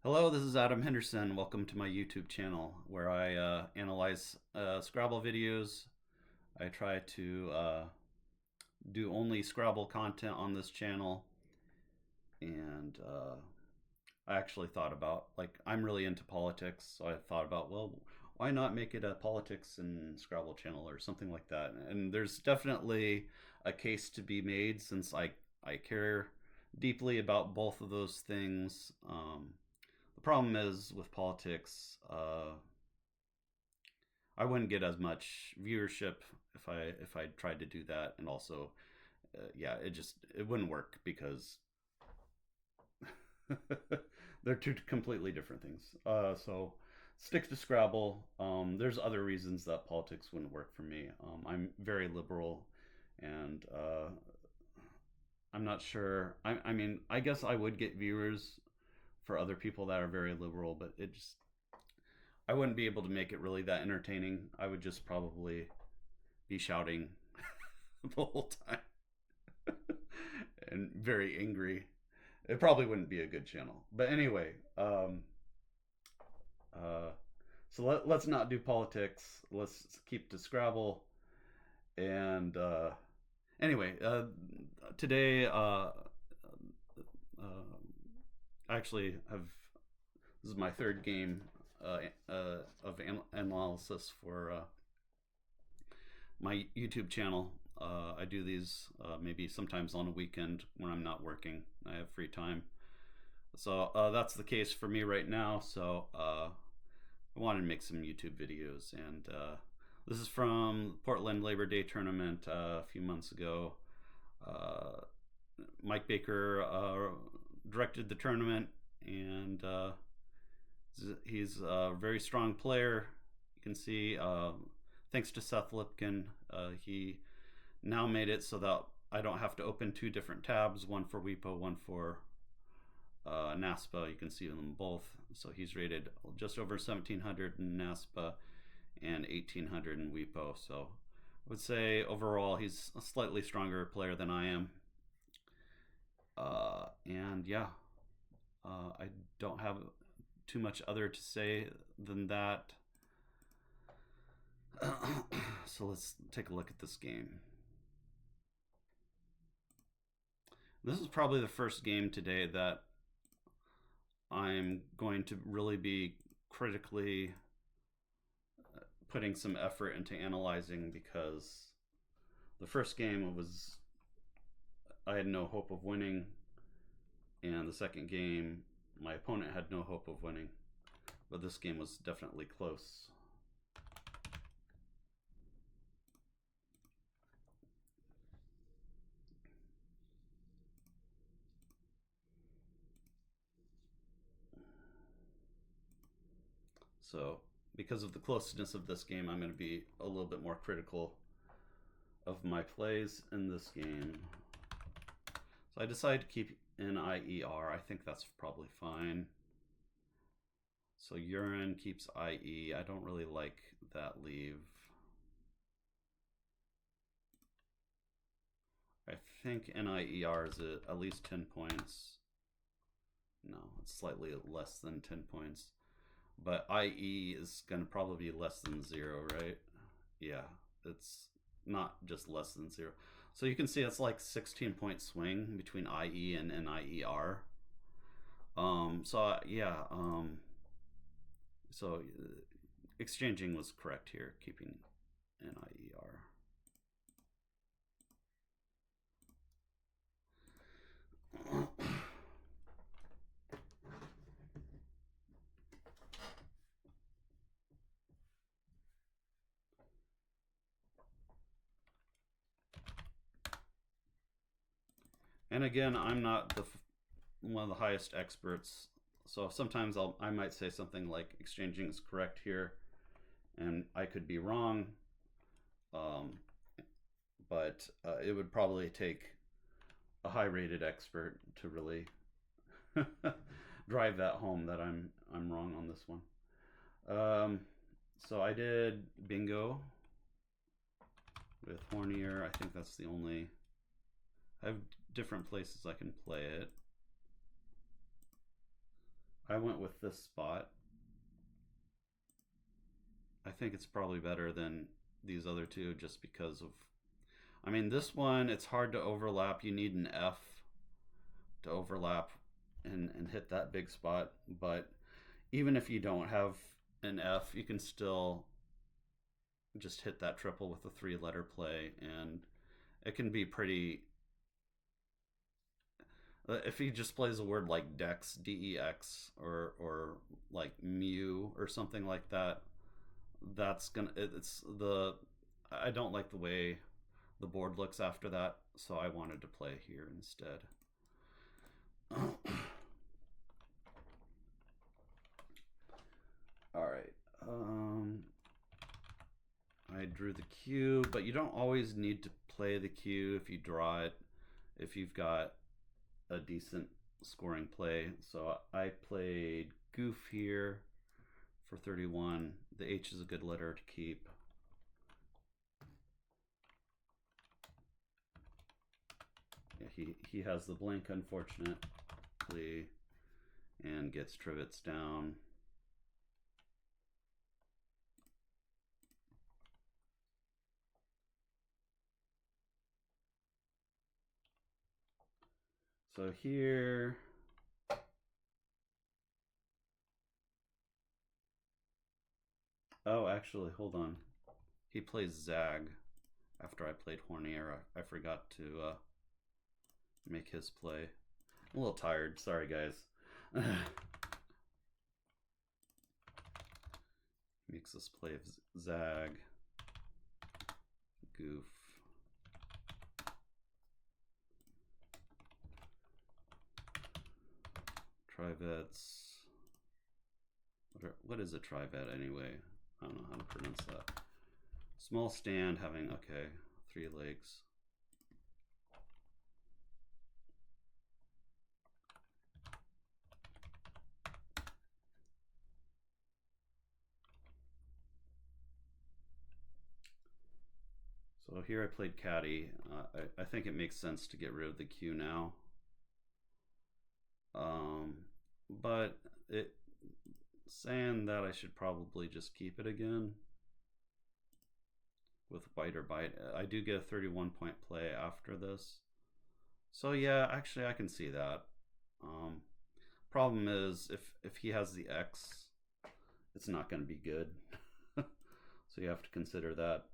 Hello, this is Adam Henderson. Welcome to my YouTube channel where I analyze Scrabble videos. I try to do only Scrabble content on this channel, and I actually thought about, I'm really into politics, so I thought about, well, why not make it a politics and Scrabble channel or something like that? And there's definitely a case to be made since I care deeply about both of those things. The problem is with politics, I wouldn't get as much viewership if I tried to do that, and also, yeah, it wouldn't work because they're two completely different things. So stick to Scrabble. There's other reasons that politics wouldn't work for me. I'm very liberal, and I'm not sure. I mean, I guess I would get viewers for other people that are very liberal, but I wouldn't be able to make it really that entertaining. I would just probably be shouting the whole time and very angry. It probably wouldn't be a good channel. But anyway, uh, so let's not do politics. Let's keep to Scrabble. And anyway, today I actually have this is my third game of analysis for my YouTube channel. I do these maybe sometimes on a weekend when I'm not working. I have free time. So that's the case for me right now. So I wanted to make some YouTube videos. And this is from Portland Labor Day tournament a few months ago. Uh, Mike Baker directed the tournament, and he's a very strong player. You can see, thanks to Seth Lipkin, he now made it so that I don't have to open two different tabs, one for WePo, one for NASPA. You can see them both. So he's rated just over 1700 in NASPA and 1800 in WePo. So I would say overall he's a slightly stronger player than I am. And yeah, I don't have too much other to say than that. So let's take a look at this game. This is probably the first game today that I'm going to really be critically putting some effort into analyzing, because the first game was I had no hope of winning, and the second game my opponent had no hope of winning, but this game was definitely close. So because of the closeness of this game, I'm going to be a little bit more critical of my plays in this game. So I decided to keep in IER. I think that's probably fine. So urine keeps IE. I don't really like that leave. I think NIER is at least 10 points. No, it's slightly less than 10 points. But IE is going to probably be less than 0, right? Yeah, it's not just less than 0. So you can see it's like 16-point swing between IE and NIER. So yeah, so exchanging was correct here, keeping NIER. And again, I'm not one of the highest experts, so sometimes I might say something like exchanging is correct here, and I could be wrong. Um, but it would probably take a high-rated expert to really drive that home that I'm wrong on this one. So I did bingo with Hornier. I think that's the only. I have different places I can play it. I went with this spot. I think it's probably better than these other two just because of. I mean, this one, it's hard to overlap. You need an F to overlap and hit that big spot. But even if you don't have an F, you can still just hit that triple with a 3-letter play, and it can be pretty. If he just plays a word like Dex, DEX, or like Mew or something like that, that's gonna. It's the. I don't like the way the board looks after that, so I wanted to play here instead. All right. I drew the Q, but you don't always need to play the Q if you draw it. If you've got a decent scoring play. So I played Goof here for 31. The H is a good letter to keep. Yeah, he has the blink, unfortunately, and gets trivets down. So here, oh, actually, hold on. He plays Zag after I played Hornier. I forgot to make his play. I'm a little tired. Sorry, guys. Makes this play of Zag, Goof. Trivets. What is a trivet anyway? I don't know how to pronounce that. Small stand having, okay, 3 legs. So here I played Caddy. I think it makes sense to get rid of the Q now. But saying that I should probably just keep it again with White or Bite. I do get a 31-point play after this. So yeah, actually I can see that. Problem is if he has the X, it's not going to be good. So you have to consider that.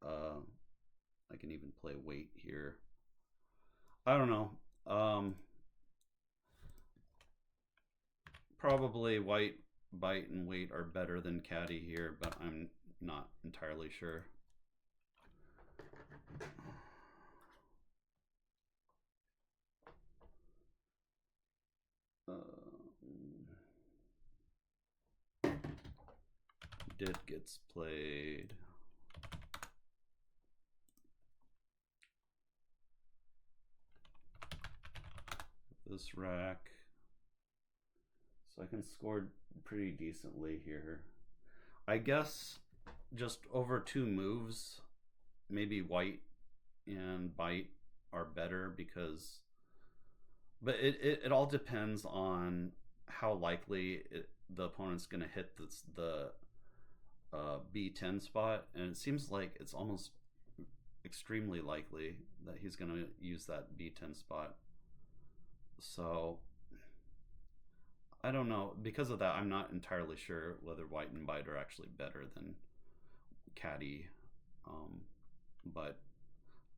I can even play Weight here. I don't know. Probably White, Bite, and Weight are better than Caddy here, but I'm not entirely sure. Dit gets played. This rack. So I can score pretty decently here. I guess just over 2 moves, maybe White and Bite are better because, but it all depends on how likely the opponent's going to hit the B10 spot, and it seems like it's almost extremely likely that he's going to use that B10 spot. So I don't know. Because of that, I'm not entirely sure whether White and Bite are actually better than Caddy. But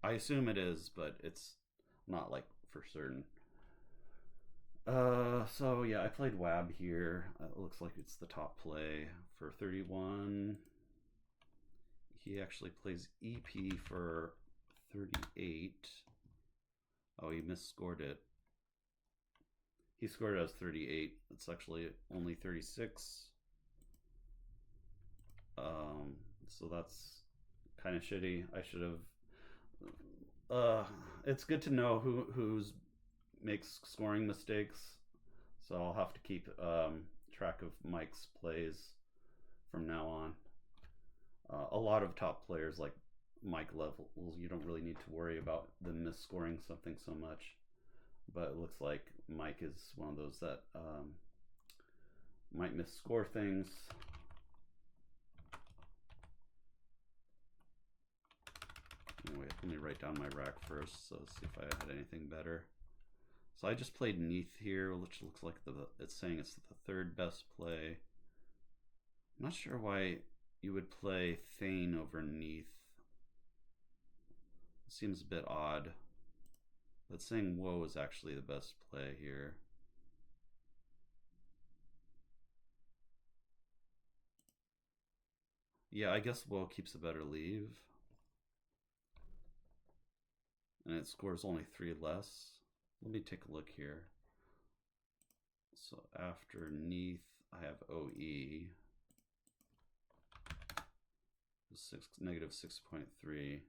I assume it is, but it's not like for certain. So yeah, I played Wab here. It looks like it's the top play for 31. He actually plays EP for 38. Oh, he misscored it. He scored it as 38. It's actually only 36. So that's kind of shitty. I should have. It's good to know who's makes scoring mistakes. So I'll have to keep track of Mike's plays from now on. A lot of top players like Mike levels, you don't really need to worry about them misscoring something so much. But it looks like Mike is one of those that Might misscore things. Anyway, let me write down my rack first, so let's see if I had anything better. So I just played Neath here, which looks like it's saying it's the third best play. I'm not sure why you would play Thane over Neath. It seems a bit odd. But saying Woe is actually the best play here. Yeah, I guess Woe keeps a better leave. And it scores only 3 less. Let me take a look here. So after Neath, I have OE. Negative 6.3.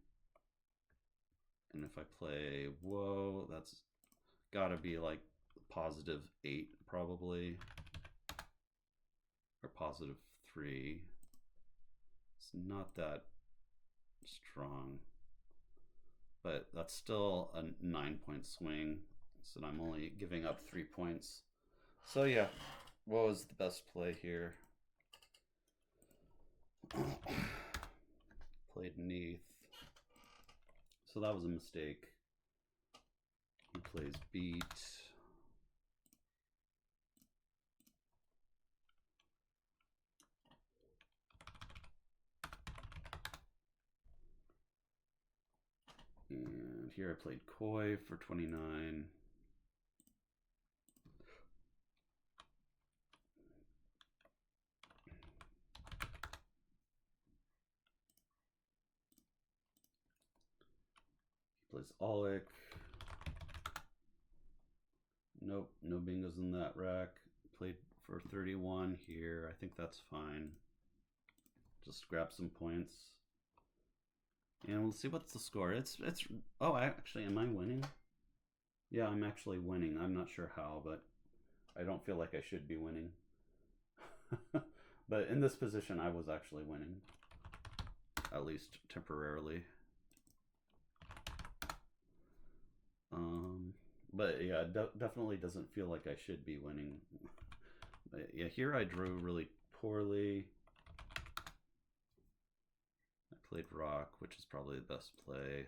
And if I play Woe, that's gotta be like positive 8 probably. Or positive 3. It's not that strong. But that's still a 9-point swing. So I'm only giving up 3 points. So yeah, Woe is the best play here. Played Neath. So that was a mistake. He plays Beat. And here I played Koi for 29. He plays Aulic. Nope, no bingos in that rack. Played for 31 here. I think that's fine. Just grab some points. And we'll see what's the score. It's oh, actually, am I winning? Yeah, I'm actually winning. I'm not sure how, but I don't feel like I should be winning. But in this position, I was actually winning. At least temporarily. But yeah, definitely doesn't feel like I should be winning. But yeah, here I drew really poorly. I played Rock, which is probably the best play.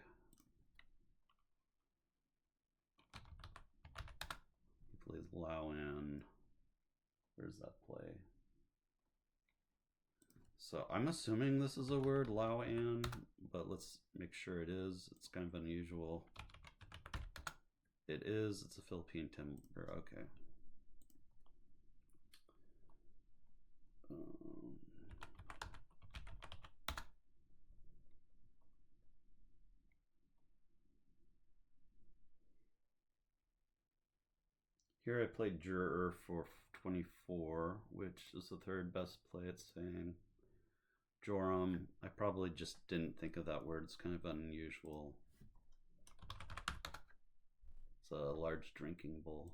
He plays Lauan. Where's that play? So I'm assuming this is a word, Lauan, but let's make sure it is. It's kind of unusual. It is. It's a Philippine timber. Okay. Here I played Juror for 24, which is the third best play it's saying. Joram, I probably just didn't think of that word. It's kind of unusual. It's a large drinking bowl.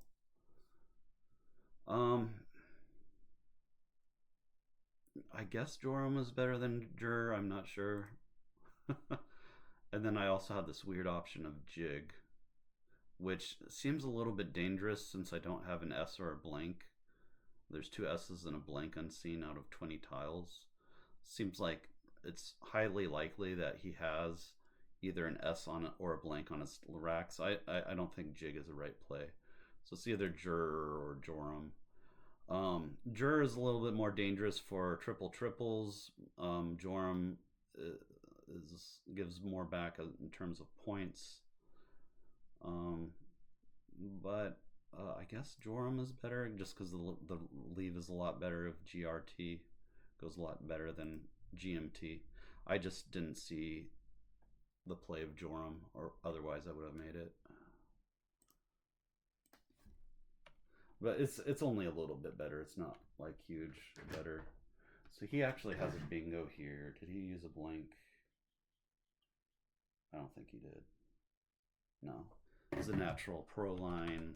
I guess Joram is better than Jur, I'm not sure. And then I also had this weird option of Jig, which seems a little bit dangerous since I don't have an S or a blank. There's 2 S's and a blank unseen out of 20 tiles. Seems like it's highly likely that he has either an S on it or a blank on his rack. So I don't think Jig is the right play. So it's either Jur or Joram. Jur is a little bit more dangerous for triples. Joram gives more back in terms of points. But I guess Joram is better just because the leave is a lot better if GRT goes a lot better than GMT. I just didn't see the play of Joram, or otherwise I would have made it. But it's only a little bit better. It's not like huge better. So he actually has a bingo here. Did he use a blank? I don't think he did. No. It's a natural pro line.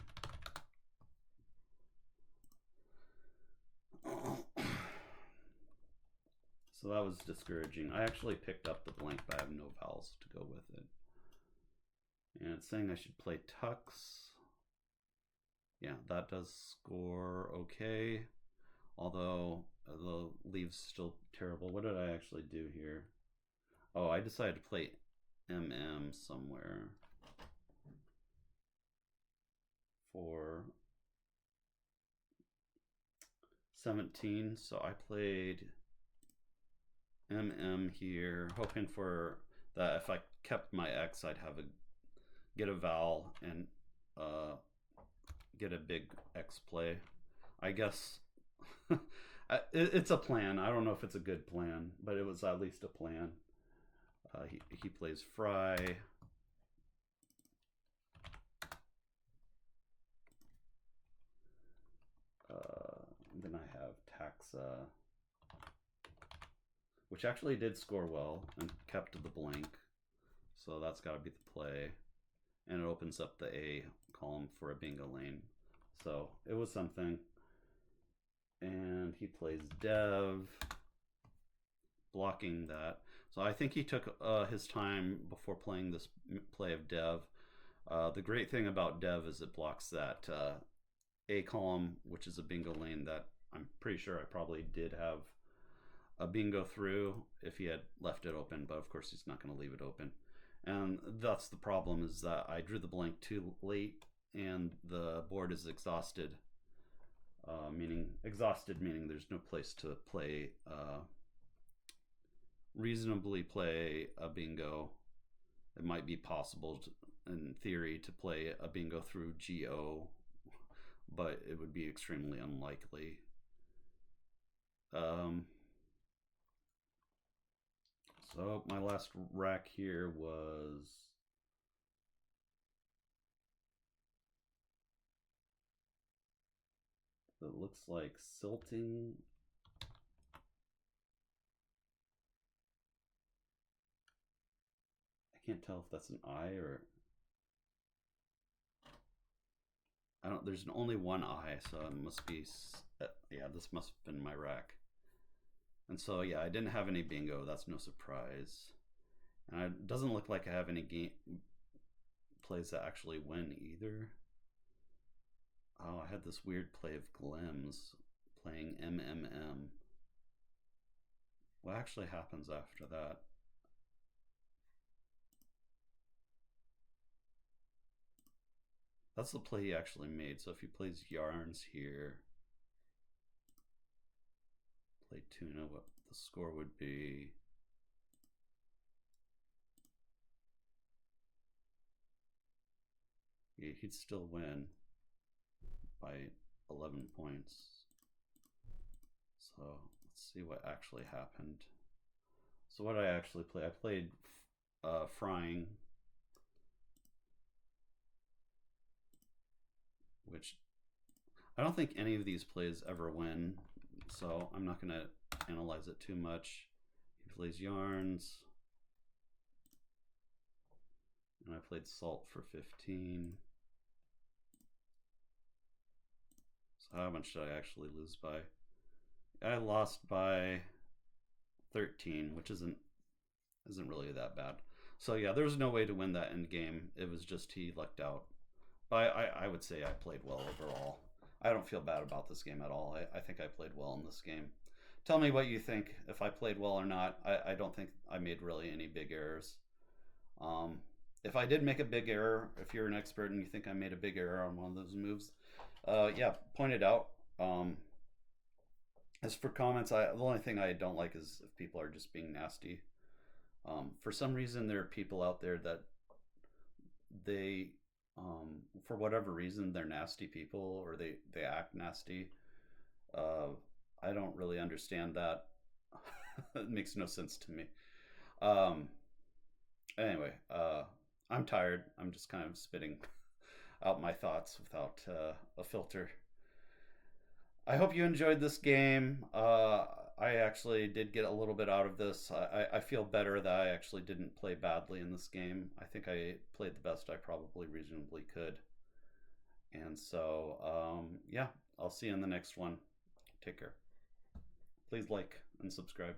So that was discouraging. I actually picked up the blank, but I have no vowels to go with it. And it's saying I should play Tux. Yeah, that does score okay. Although the leaves still terrible. What did I actually do here? Oh, I decided to play MM somewhere for 17. So I played MM here, hoping for that if I kept my X, I'd have a get a vowel and get a big X play. I guess it's a plan. I don't know if it's a good plan, but it was at least a plan. He plays Fry. Then I have Taxa, which actually did score well and kept the blank. So that's got to be the play. And it opens up the A column for a bingo lane. So it was something. And he plays Dev, blocking that. So I think he took his time before playing this play of Dev. The great thing about Dev is it blocks that A column, which is a bingo lane that I'm pretty sure I probably did have a bingo through if he had left it open, but of course he's not going to leave it open. And that's the problem, is that I drew the blank too late and the board is exhausted. Meaning there's no place to play reasonably play a bingo. It might be possible in theory to play a bingo through GO, but it would be extremely unlikely. So my last rack here was it looks like silting. I can't tell if that's an I or I don't. There's only one I, so it must be. Yeah, this must have been my rack. And so yeah, I didn't have any bingo. That's no surprise. And it doesn't look like I have any game plays that actually win either. Oh, I had this weird play of Glems playing MMM. What actually happens after that? That's the play he actually made. So if he plays Yarns here, play Tuna, what the score would be. Yeah, he'd still win by 11 points. So let's see what actually happened. So what I actually played, I played Frying, which I don't think any of these plays ever win, so I'm not going to analyze it too much. He plays Yarns, and I played Salt for 15. So how much did I actually lose by? I lost by 13, which isn't really that bad. So yeah, there was no way to win that end game. It was just he lucked out. But I would say I played well overall. I don't feel bad about this game at all. I think I played well in this game. Tell me what you think, if I played well or not. I don't think I made really any big errors. If I did make a big error, if you're an expert and you think I made a big error on one of those moves, yeah, point it out. As for comments, the only thing I don't like is if people are just being nasty. For some reason, there are people out there that they, for whatever reason, they're nasty people or they act nasty. I don't really understand that. It makes no sense to me. Anyway, I'm tired. I'm just kind of spitting out my thoughts without a filter. I hope you enjoyed this game. I actually did get a little bit out of this. I feel better that I actually didn't play badly in this game. I think I played the best I probably reasonably could. And so, yeah, I'll see you in the next one. Take care. Please like and subscribe.